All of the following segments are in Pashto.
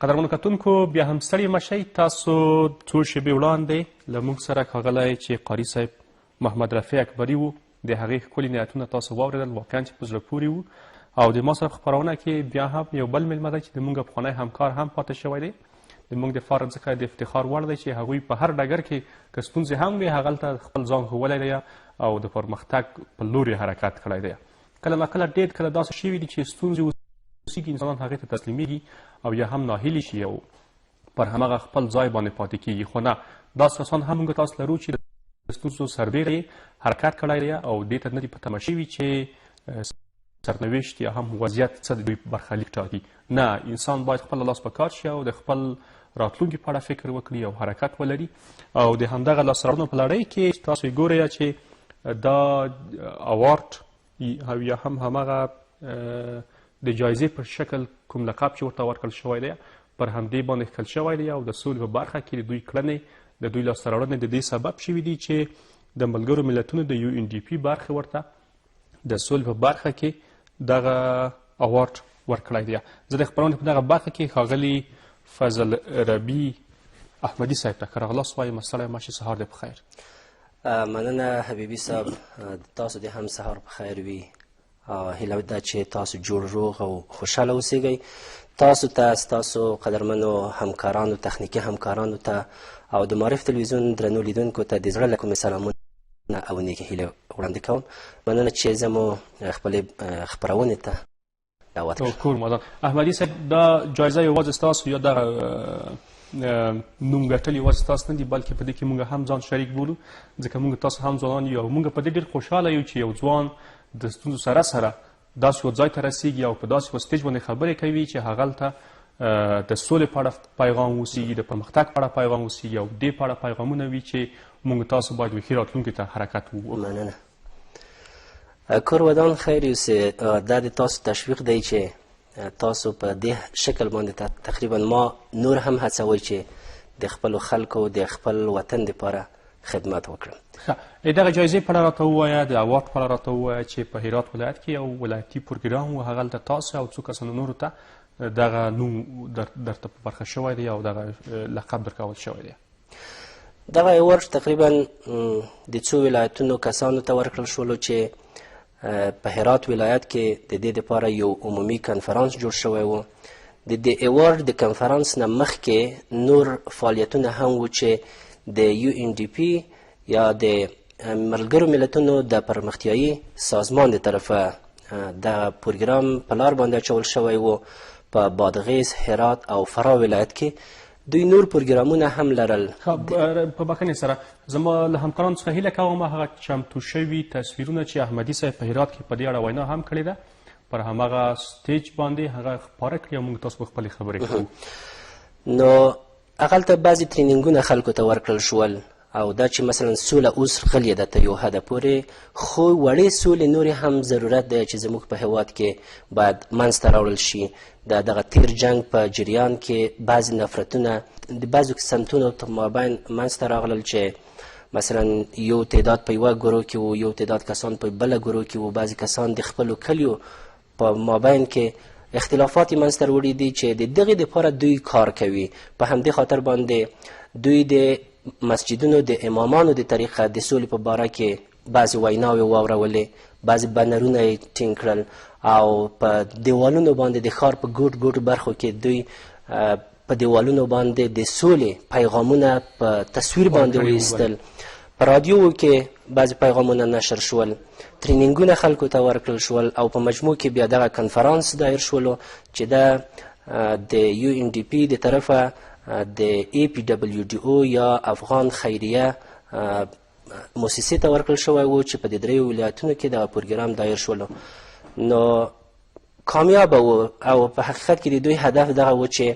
قدرمنو کتونکو بیا هم ستړي مه شئ. تاسو څو شېبې وړاندې له موږ سره ښاغلی چې قاري صاحب محمد رفیع اکبري و، د هغې ښکلي نعتونه تاسو واورېدل، واقعا چې په زړه پورې وو. او د ما سره په خپرونه کې بیا هم یو بل میلمه دی چې د موږ پخوانی همکار هم پاتې شوی دی. د موږ دپاره ځکه د افتخار وړ دی چې هغوی په هر ډګر کې که ستونزې هم وي هغلته خپل ځان ښوولی دی او د پرمختګ په لور یې حرکت کړی دی. کله ناکله ډېر کله داسې شوي دي چې ستونزې اوسېږي، انسانان هغې ته تسلیمیږي او یا هم ناهیلي شي او پر همغه خپل ځای باندې پاتې کېږي. خو نه، داسې کسان هم موږ تاسو لرو چې د ستونزو سربیره یې حرکت کړی دی او دې ته نه دي په تمه شوي چې سرنوشت یا هم وضعیت څه د دوی برخلیک ټاکي. نه، انسان باید خپل لاس په کار شي او د خپل راتلونکي په اړه فکر وکړي او حرکت ولري. او د همدغه لاسته راوړنو په لړۍ کې تاسو یې ګورئ چې دا اوارډ او یا هم همغه د جایزې په شکل کوم لقب چې ورته ورکړل شوی دی پر همدې باندې ښکل شوی دی او د سولې په برخه کې د دوی کړنې د دوی لاسته راوړنې د دې سبب شوي دي چې د ملګرو ملتونو د UNDP برخې ورته د سولې په برخه کې دغه اوارډ ورکړی دی. زه د خپرونې په دغه برخه کې ښاغلي فضل ربي احمدي صاحب ته ښه راغلاست وایم. ستړی مه شئ، سهار دی په خیر. مننه حبیبي صاحب، تاسو دې هم سهار په خیر وي. هیله ده چې تاسو جوړ روغ او خوشحاله اوسیږئ. تاسو ته ستاسو قدرمنو همکارانو، تخنیکي همکارانو ته او د معارف تلویزیون درنو لیدونکو ته د زړه له کومې سلامونه او نیکې هیلې وړاندې کوم. مننه چې زه مو خپلې خپرونې ته دعوت کړم. احمدي صاحب، دا جایزه یوازې ستاسو یا دغه نوم ګټل یوازې ستاسو نه دي، بلکې په دې کې موږ هم ځان شریک بولو، ځکه موږ تاسو هم ځوانان یو او موږ په دې ډېر خوشحاله یو چې یو ځوان د ستونزو سره سره داسې یو ځای ته رسېږي او په داسې یو سټیج باندې خبرې کوي چې هغلته د سولې په اړه پیغام اوسېږي، د پرمختګ په اړه پیغام اوسېږي او دې په اړه پیغامونه وي چې موږ تاسو باید وښي راتلونکي ته حرکت وکړو. مننه. کور ودان خیر اوسې. دا د تاسو تشویق دی چې تاسو په دې شکل باندې تقریبا ما نور هم هڅوئ چې د خپلو خلکو د خپل وطن دپاره خدمت وکړم. دغه جایزې په اړه راته ووایه، د اوارډ په اړه راته ووایه چې په هرات ولایت کې یو ولایتي پروګرام و، هغلته تاسو او څو کسانو نورو ته دغه نوم درته په برخه شوی دی او دغه لقب درکول شوی دی. دغه اوارډ تقریبا د څو ولایتونو کسانو ته ورکړل شولو چې په هرات ولایت کې د دې دپاره یو عمومي کنفرانس جوړ شوی و. د دې اوارډ د کنفرانس نه مخکې نور فعالیتونه هم و چې د UNDP یا د ملګرو ملتونو د پرمختیایي سازمان د طرفه د پروګرام په لار باندې اچول شوی و. په بادغیس، هرات او فراه ولایت کې دوی نور پروګرامونه هم لرل. په بخښنې سره زما له همکارانو څخه هیله کوم هغه چمتو شوي تصویرونه چې احمدي صاحب په هرات کې په دې اړه وینا هم کړې ده پر همغه سټیج باندې هغه خپاره کړي او موږ تاسو په خپلې خبرې کوو. نو هغلته بعضې ټرینینګونه خلکو ته ورکړل شول او دا چې مثلا سوله اوس غلې ده تر یو حده پورې، خو وړې سولې نورې هم ضرورت دی چې زموږ په هېواد کې باید منځته راوړل شي. د دغه تیر جنګ په جریان کې بعضې نفرتونه د بعضو سمتونو په مابین منځته راغلل چې مثلا یو تعداد په یوه ګروه کې و، یو تعداد کسان په بله ګروه کې و، بعضې کسان د خپلو کلیو په مابین کې اختلافات یې منځته راوړي دي چې د دغې دپاره دوی کار کوي. په همدې خاطر باندې دوی د مسجدونو د امامانو د طریقه د سولې په باره کې بعضې ویناوې واورولې، بعضې بنرونه یې ټینګ کړل او په دیوالونو باندې د ښار په ګوټ ګوټ برخو کې دوی په دیوالونو باندې د سولې پیغامونه په تصویر باندې وایستل. په رادیو کې بعضې پیغامونه نشر شول، ټرینینګونه خلکو ته ورکړل شول او په مجموع کې بیا دغه کنفرانس دایر شولو چې دا د UNDP د طرفه د APWDO یا افغان خیریه موسسې ته ورکړل شوی و چې په دې دریو ولایتونو کې دغه پروګرام دایر شولو. نو کامیابه و او په حقیقت کې د دوی هدف دغه و چې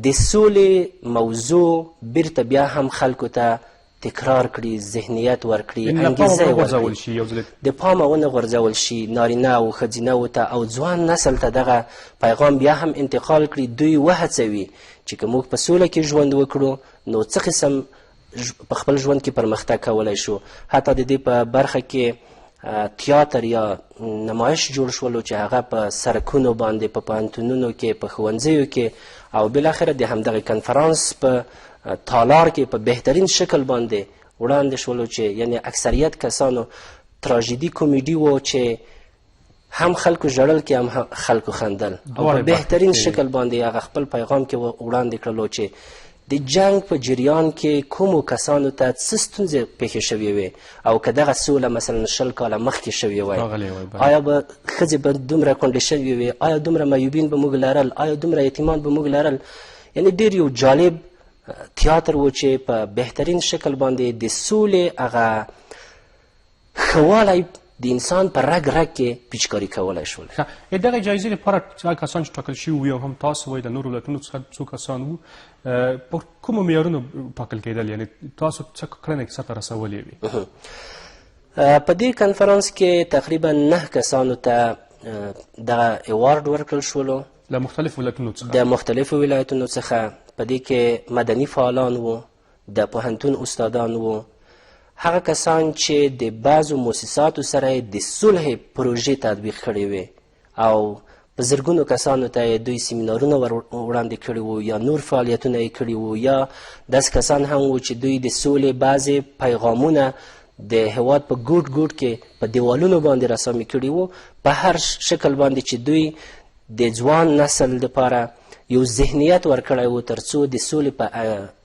د سولې موضوع بیرته بیا هم خلکو ته تکرار کړي، ذهنیت ورکړي، انګیزه ورکړي، د پامه ونه غورځول شي نارینه او ښځینهو ته او ځوان نسل ته دغه پیغام بیا هم انتقال کړي. دوی وهڅوي چې که موږ په سوله کې ژوند وکړو نو څه قسم په خپل ژوند کې پرمختګ کولی شو. حتی د دې په برخه کې تیاتر یا نمایش جوړ شولو چې هغه په سرکونو باندې په پوهنتونونو کې په ښوونځیو کې او بالاخره د همدغه کنفرانس په تالار کې په بهترین شکل باندې وړاندې شولو چې یعنی اکثریت کسانو تراژیدي کومیډي و چې هم خلکو ژړل کې هم خلکو خندل او په بهترین شکل باندې هغه خپل پیغام کې وړاندې کړلو چې د جنگ په جریان کې کومو کسانو ته څه ستونزې پېښې شوې وې او که دغه سوله مثلا 20 کاله مخکې شوې وای آیا به ښځې به دومره کونډې شوې وې آیا دومره معیوبین به موږ لرل آیا دومره یتیمان به موږ لرل یعنی ډېر یو جالب تیاتر و چې په بهترین شکل باندې د سولې هغه ښه والی د انسان په رګ رګ کې پیچکاري کولی شول. دغه جایزې لپاره هغه کسان چې ټاکل شوي وي او هم تاسو وایي د نورو ولایتونو څخه څو کسان وو په کومو معیارونو ټاکل کېدل یعنی تاسو څه کړنې کې سرته رسولې وې؟ په دې کنفرانس کې تقریبا 9 کسانو ته دغه ایوارډ ورکړل شولو له مختلفو ولایتونو څخه. د مختلفو ولایتونو څخه په دې کې مدني فعالان وو، د پوهنتون استادان وو، هغه کسان چې د بعضو مؤسساتو سره د صلح پروژې تطبیق کړې وې او په زرګونو کسانو ته دوی سیمینارونه وړاندې کړي وو یا نور فعالیتونه یې کړي وو یا داسې کسان هم وو چې دوی د سولې بعضې پیغامونه د هېواد په ګوټ ګوټ کې په دیوالونو باندې رسامي کړي وو په هر شکل باندې چې دوی د ځوان نسل دپاره یو ذهنیت ورکړی و تر څو د سولې په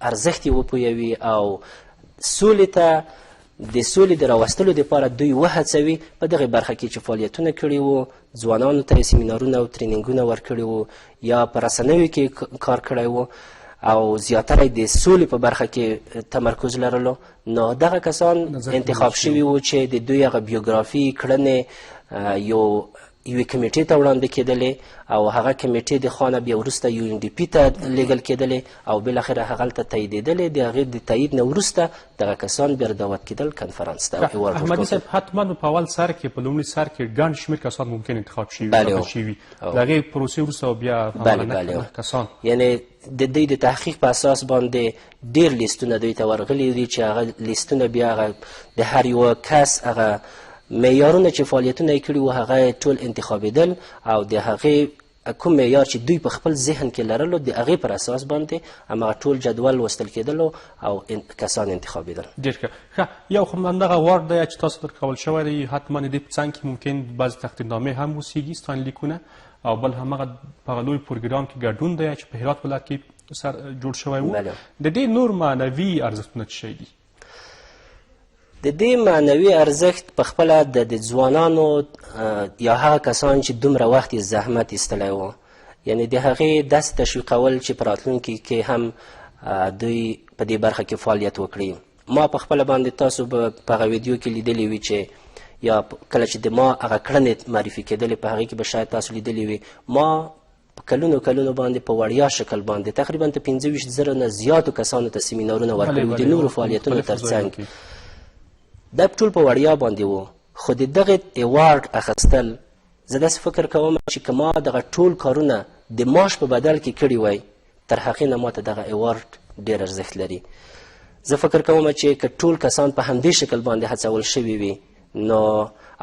ارزښت یې وپوهوي او سولې ته د سولې د راوستلو دپاره دوی وهڅوي. په دغې برخه کې چې فعالیتونه کړي وو ځوانانو ته یې سیمینارونه او ترینینګونه ورکړي وو یا په رسنیو کې کار کړی وو او زیاتره د سولې په برخه کې تمرکز لرلو نو دغه کسان انتخاب شوي وو چې د دوی هغه بیوګرافي کړنې یوې کمیټې ته وړاندې کېدلې او هغه کمیټې د خوا نه بیا وروسته UNDP ته لیږل کېدلې او بالاخره هغلته تاییدېدلې د هغې د تایید نه وروسته دغه کسان بیا دعوت کېدل کنفرانس ته. احمدي صاحب حتما په اول سر کې په لومړي سر کې ګڼ شمېر کسان ممکن انتخاب شوي د هغې پروسې وروسته بیا کسان یعنی د دوی د تحقیق په اساس باندې ډېر لیستونه دوی ته ورغلي دي چې هغه لیستونه بیا هغه د هر یوه کس هغه معیارونه چې فعالیتونه یې کړي وو هغه ټول انتخابېدل او د هغې کوم معیار چې دوی په خپل ذهن کې لرلو د هغې پر اساس باندې هماغه ټول جدول وستل کېدلو او کسان انتخابېدل. ډېر ښه. یو خو همدغه وارډ دی چې تاسو درکول شوی دی حتما د دې په څنګ کې ممکن بعضې تقدیرنامې هم اوسېږي ستاینلیکونه او بل هماغه په هغه لوی پروګرام کې ګډون دی چې په هرات ولایت کې جوړ شوی و. د دې نور معنوي ارزښتونه څه شی دي؟ د دې معنوي ارزښت په خپله د ځوانانو یا هغه کسان چې دومره وخت یې زحمت ایستلی و یعنی د هغې داسې تشویقول چې په راتلونکي کې هم دوی په دې برخه کې فعالیت وکړي. ما په خپله باندې تاسو به په هغه ویډیو کې لیدلي وي چې یا کله چې د ما هغه کړنې معرفي کېدلې په هغې کې به شاید تاسو لیدلي وي ما په کلونو باندې په وړیا شکل باندې تقریبا 25,000 نه زیاتو کسانو ته سیمینارونه ورکړي د نورو فعالیتونو تر څنګ دا ټول په وړیا باندې و خو د دغه ایوارډ اخیستل زه داسې فکر کوم چې که ما دغه ټول کارونه د معاش په بدل کې کړي وای تر هغې نه ماته دغه ایوارډ ډېر ارزښت لري. زه فکر کوم چې که ټول کسان په همدې شکل باندې هڅول شوي وي نو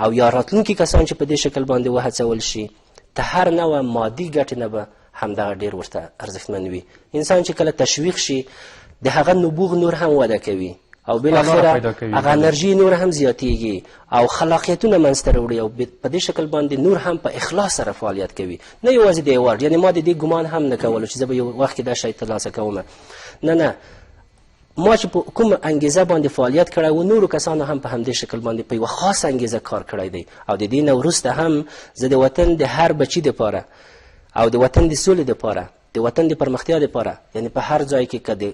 او یا راتلونکي کسان چې په دې شکل باندې وهڅول شي ته هر نوع مادي ګټې نه به همدغه ډېر ورته ارزښتمن وي. انسان چې کله تشویق شي د هغه نبوغ نور هم وده کوي او بالاخره هغه انرژي نور هم زیاتیږي او خلاقیتونه منځته راوړي او په دې شکل باندې نور هم په اخلاص سره فعالیت کوي. نه یوازې د ایوارډ یعنی ما د دې ګمان هم نه کولو چې زه به یو وخت کې دا شی ترلاسه کوم نه ما چې په کوم انګیزه باندې فعالیت کړی و نورو کسانو هم په همدې شکل باندې په یوه خاصه انګیزه کار کړی دی او د دې نه وروسته هم زه د وطن د هر بچي دپاره او د وطن د سولې دپاره د وطن د پرمختیا دپاره یعنی په هر ځای کې که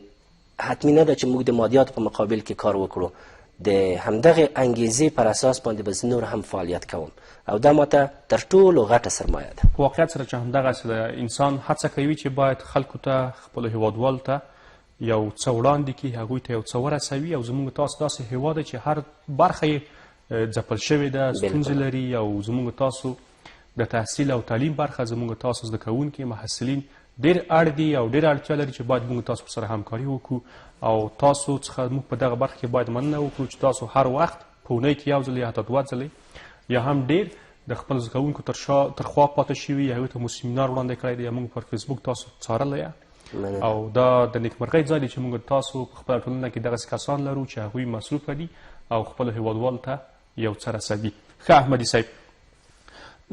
حتمی نه ده چې موږ د مادیاتو په مقابل کې کار وکړو د همدغې انګیزې پر اساس باندې به زه نور هم فعالیت کوم او دا ماته تر ټولو غټه سرمایه ده. په واقعیت سره چې همدغسې د انسان هڅه کوي چې باید خلکو ته خپلو هېوادوالو ته یو څه وړاندې کړي هغوی ته یو څه ورسوي او زموږ تاسو داسې هېواد دی چې هر برخه یې ځپل شوې ده ستونزې لري او زموږ تاسو د تحصیل او تعلیم برخه زموږ تاسو زده کوونکي محصلین ډېر اړ دي او ډېر اړتیا لري چې باید موږ تاسو سره همکاري وکړو او تاسو څخه موږ په دغه برخه کې باید مننه وکړو چې تاسو هر وخت په اونۍ کې یو ځل یا حتی 2 ځلې یا هم ډېر د خپل زده کوونکو تر خوا پاتې شوي یا هغوی ته مو سیمینار وړاندې کړی دی یا موږ پر فیسبوک تاسو څارلی او دا د نیکمرغۍ ځای دی چې موږ تاسو په خپله ټولنه کې دغسې کسان لرو چې هغوی مصروفه دي او خپلو هېوادوالو ته یو څه رسوي. ښه احمدي صاحب،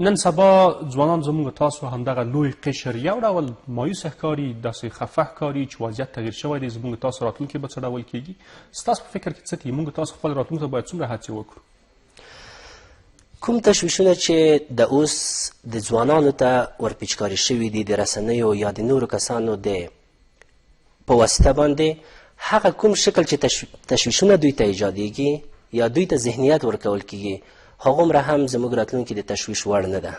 نن سبا ځوانان زموږ تاسو همدغه لوی قشر یو ډول مایوسه ښکاري، داسې خفه ښکاري چې وضعیت تغییر شوی دی، زموږ تاسو راتلونکي به څه ډول کېږي؟ ستاسو په فکر کې څه دي؟ موږ تاسو خپل راتلونکي ته باید څومره هڅې وکړو؟ کوم تشویشونه چې د اوس د ځوانانو ته ورپیچکاري شوي دي د رسنیو یا د نورو کسانو د په واسطه باندې، هغه کوم شکل چې تشویشونه دوی ته ایجادیږي یا دوی ته ذهنیت ورکول کیږي، هغومره هم زموږ راتلونکي د تشویش وړ نه ده.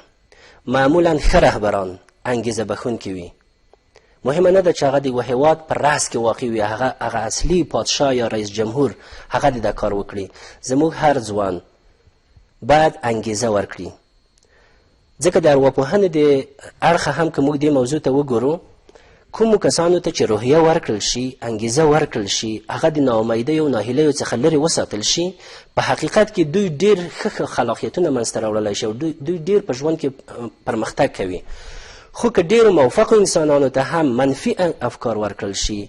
معمولا ښه رهبران انګیزه بښونکي وي. مهمه نه ده چې هغه د یوه هېواد په راس کې واقع وي، هغه اصلي پادشاه یا رئیس جمهور هغه د دا کار وکړي. زموږ هر ځوان باید انګیزه ورکړي، ځکه د ارواپوهنې د اړخه هم که موږ دې موضوع ته وګورو، کومو کسانو ته چې روحیه ورکړل شي، انګیزه ورکړل شي، هغه د ناامیدۍ او ناهیلیو څخه لرې وساتل شي، په حقیقت کې دوی ډېر ښه خلاقیتونه منځته راوړلی شي او دوی ډېر په ژوند کې پرمختګ کوي. خو که ډېرو موفقو انسانانو ته هم منفي افکار ورکړل شي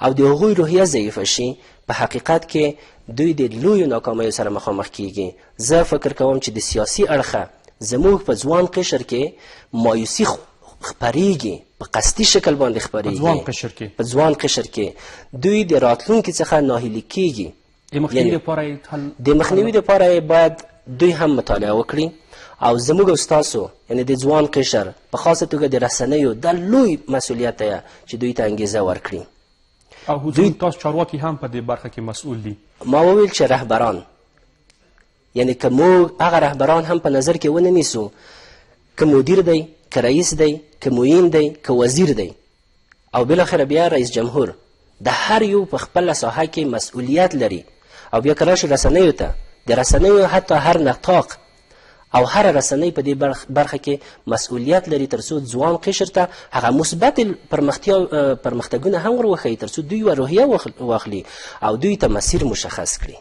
او د هغوی روحیه ضعیفه شي، په حقیقت کې دوی د لویو ناکامیو سره مخامخ کیږي. زه فکر کوم چې د سیاسي اړخه زموږ په ځوان قشر کې مایوسي خپریږي، په قصدي شکل باندې خپریږي. په ځوان قشر کې دوی د راتلونکي څخه ناهیلي کیږي. د مخنیوي دپاره باید دوی هم مطالعه وکړي او زموږ او ستاسو یعنې د ځوان قشر په خاصه توګه د رسنیو دا لوی مسؤلیت دی چې دوی ته انګیزه ورکړي. او دوی تاسو چارواکي هم په دې برخه کې مسؤل دي. ما وویل چې رهبران، یعنې که موږ هغه رهبران هم په نظر کې ونه نیسو، که مدیر دی، که رئیس دی، که معین دی، که وزیر دی او بالاخره بیا رئیس جمهور، د هر یو په خپله ساحه کې مسؤلیت لري. او بیا که راشي رسنیو ته، د رسنیو حتی هر نطاق او هر رسنۍ په دې برخه کې مسؤلیت لري تر څو ځوان قشر ته هغه مثبت پرمختګونه هم ور وښیي، تر څو دوی یوه روحیه واخلي او دوی ته مسیر مشخص کړي.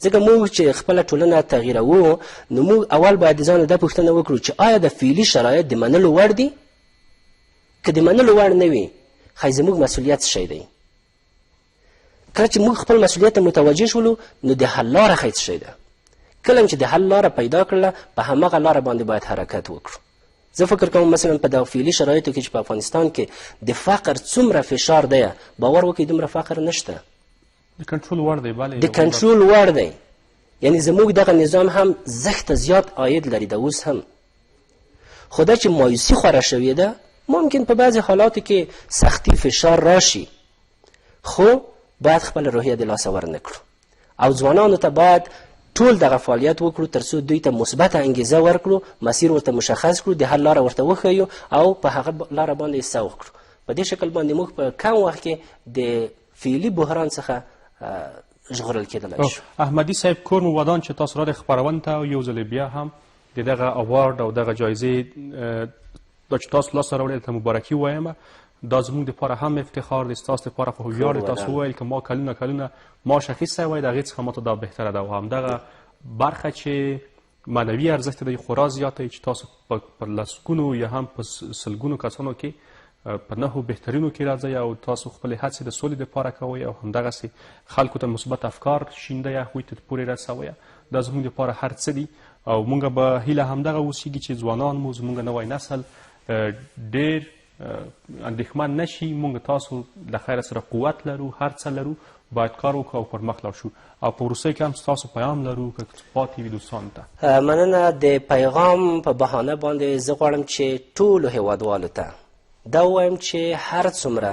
ځکه موږ چې خپله ټولنه تغییروو، نو موږ اول باید د ځان دا پوښتنه وکړو چې آیا د فعلي شرایط د منلو وړ دي؟ که د منلو وړ نه وي، ښایي زموږ مسؤلیت څه شی دی؟ کله چې موږ خپل مسؤلیت ته متوجه شولو، نو د حل لاره ښایي څه شی ده؟ کله چې د حل لاره پیدا کړله، په هماغه لاره باندې باید حرکت وکړو. زه فکر کوم مثلا په دغه فعلي شرایطو کې چې په افغانستان کې د فقر څومره فشار دی، باور وکړئ دومره فقر نشته. د کنټرول وړ دی. د کنټرول وړ دی. یعنې زموږ دغه نظام هم زښته زیات عاید لري د اوس هم. خو دا چې مایوسي خوره شوې ده، ممکن په بعضې حالاتو کې سختي فشار راشي، خو باید خپله روحیه د لاسه ورنه کړو او ځوانانو ته باید ټول دغه فعالیت وکړو تر څو دوی ته مثبته انګیزه ورکړو، مسیر ورته مشخص کړو، د حل لاره ورته وښیو او په هغه لاره باندې یې سوق کړو. په دې شکل باندې موږ په کم وخت کې د فعلي بحران څخه ژغورل کېدلی شو. احمدي صاحب، کور مو ودان چې تاسو راغلئ خپرونې ته، یو ځل بیا هم د دغه اوارډ او دغه جایزې دا چې تاسو لاسته راوړې ته مبارکي وایم. دا زموږ دپاره هم افتخار دی، ستاسو دپاره خو ویاړ دی. تاسو وویل که ما کلونه معاش اخیستی وای، د هغې څخه ماته دا بهتره ده. او همدغه برخه چې معنوي ارزښت دی خورا زیات دی چې تاسو په لسګونو یا هم په سلګونو کسانو کې په نهو بهترینو کې راځئ او تاسو خپلې هڅې د سولې دپاره کوئ او همدغسې خلکو ته مثبت افکار شیندئ، هغوی ته پورې رسوئ. دا زموږ دپاره هر څه دي او موږ به هیله همدغه اوسیږي چې ځوانان مو، زموږ نوی نسل ډېر اندېښمن نشي. موږ تاسو له خیره سره قوت لرو، هر څه لرو، باید کار وکړو او پر مخ لاړ شو. او په وروستۍ کې هم ستاسو پیغام لرو که پاتې وي دوستانو ته. مننه. د پیغام په بهانه باندې زه غواړم چې ټولو هېوادوالو ته دا ووایم چې هر څومره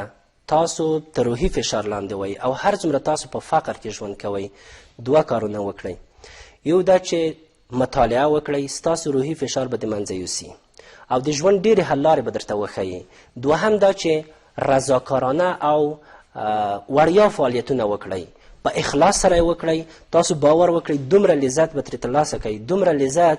تاسو تر روحي فشار لاندې وئ او هر څومره تاسو په فقر کې ژوند کوئ، دوه کارونه وکړئ. یو دا چې مطالعه وکړئ، ستاسو روحي فشار به د منځه یوسي او د ژوند ډېرې حل لارې به درته وښیي. دوهم دا چې رضاکارانه او وړیا فعالیتونه وکړئ، په اخلاص سره یې وکړئ. تاسو باور وکړئ دومره لذت به ترې ترلاسه کوئ، دومره لذت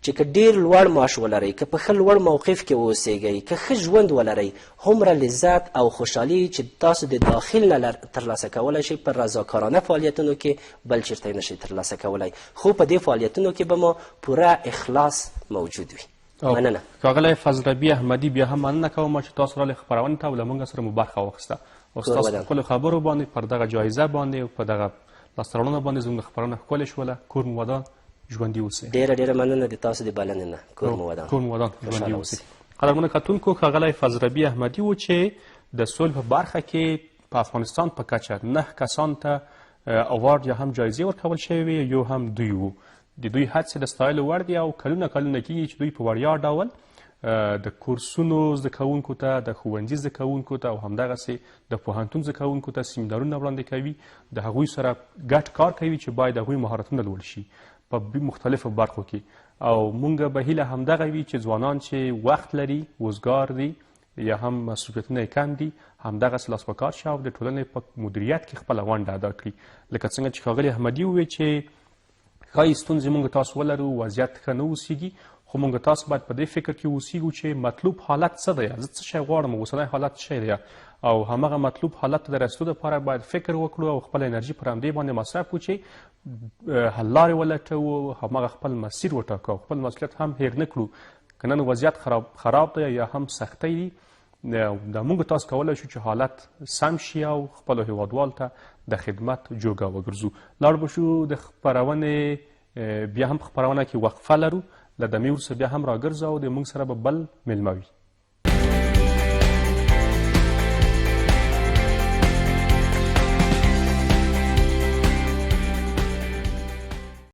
چې که ډېر لوړ معاش ولرئ، که په ښه لوړ موقف کې واوسیږئ، که ښه ژوند ولرئ، هومره لذت او خوشحالي چې تاسو د داخل نه ترلاسه کولی شئ په رضاکارانه فعالیتونو کې بل چېرته یې نشئ ترلاسه کولی. خو په دې فعالیتونو کې به مو پوره اخلاص موجود وي. مننه. ښاغلی فضلربي احمدي، بیا هم مننه کوم چې تاسو راغلئ خپرونې ته او له موږ سره مو برخه واخیسته او ستاسو په خپلو خبرو باندې پر دغه جایزه باندې او په دغه لاسته راوړنه باندې زموږ خپرونه ښکلې شوله. کور مو ودان، ژوندي اوسئ. ډېره مننه د تاسو د بلنې نه. کور مو ودان. کور مو ودان، ژوندي اوسئ. قدرمنو کتونکو، ښاغلی فضلربي احمدي و چې د سولې په برخه کې په افغانستان په کچه 9 کسانو ته اوارډ یا هم جایزې ورکول شوې وې، یو هم دوی و. د دوی هڅې د ستایلو وړ دي او کلونه کېږي چې دوی په وړیا ډول د کورسونو زده کوونکو ته، د ښوونځي زده کوونکو ته او همدغسې د پوهنتون زده کوونکو ته سیمینارونه وړاندې کوي، د هغوی سره ګډ کار کوي چې باید هغوی مهارتونه لوړ شي په مختلفو برخو کې. او موږ به هیله همدغه وي چې ځوانان چې وخت لري، وزګار دي یا هم مسؤلیتونه یې کم دي، همدغسې لاس په کار شي او د ټولنې په مدیریت کې خپله ونډه ادا کړي. لکه څنګه چې ښاغلي احمدي وویل چې ښایي ستونزې موږ تاسو ولرو، وضعیت ښه نه اوسیږي، خو موږ تاسو باید په دې فکر کې اوسیږو چې مطلوب حالت څه دی، زه څه شی غواړم، اوسنی حالت څه شی دی، او همغه مطلوب حالت ته د رسېدو دپاره باید فکر وکړو او خپله انرژي پر همدې باندې مصرف کړو چې حل لارې ولټوو، همغه خپل مسیر وټاکو او خپل مسؤلیت هم هیر نه کړو. که نن وضعیت خراب دی یا هم سختۍ دي، دا موږ تاسو کولی شو چې حالت سم شي او خپلو هېوادوالو ته د خدمت جوګه وګرځو. لاړ به شو د خپرونې بیا هم خپرونه کې وقفه لرو، له دمې وروسته بیا هم راګرځو او د موږ سره به بل میلمه وي.